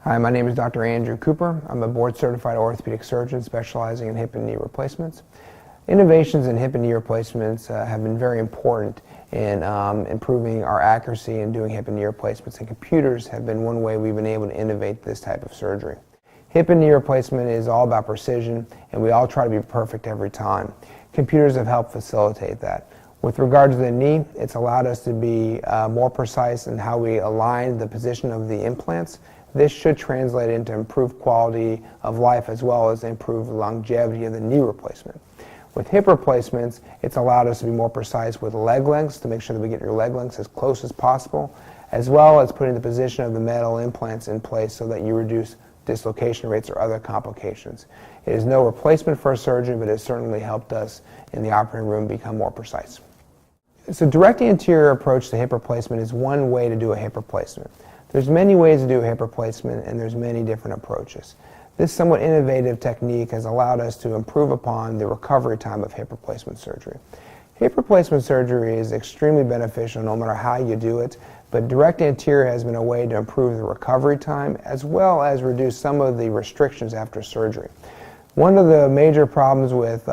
Hi, my name is Dr. Andrew Cooper. I'm a board-certified orthopedic surgeon specializing in hip and knee replacements. Innovations in hip and knee replacements have been very important in improving our accuracy in doing hip and knee replacements, and computers have been one way we've been able to innovate this type of surgery. Hip and knee replacement is all about precision, and we all try to be perfect every time. Computers have helped facilitate that. With regard to the knee, it's allowed us to be more precise in how we align the position of the implants. This should translate into improved quality of life as well as improved longevity of the knee replacement. With hip replacements, it's allowed us to be more precise with leg lengths to make sure that we get your leg lengths as close as possible, as well as putting the position of the metal implants in place so that you reduce dislocation rates or other complications. It is no replacement for a surgeon, but it has certainly helped us in the operating room become more precise. So direct anterior approach to hip replacement is one way to do a hip replacement. There's many ways to do a hip replacement, and there's many different approaches. This somewhat innovative technique has allowed us to improve upon the recovery time of hip replacement surgery. Hip replacement surgery is extremely beneficial no matter how you do it, but direct anterior has been a way to improve the recovery time as well as reduce some of the restrictions after surgery. One of the major problems with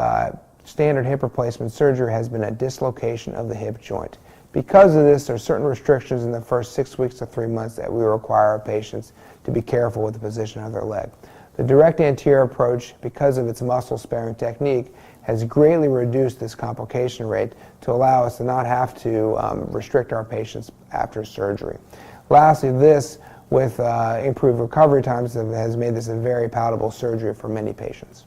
standard hip replacement surgery has been a dislocation of the hip joint. Because of this, there are certain restrictions in the first 6 weeks to 3 months that we require our patients to be careful with the position of their leg. The direct anterior approach, because of its muscle-sparing technique, has greatly reduced this complication rate to allow us to not have to restrict our patients after surgery. Lastly, this, with improved recovery times, has made this a very palatable surgery for many patients.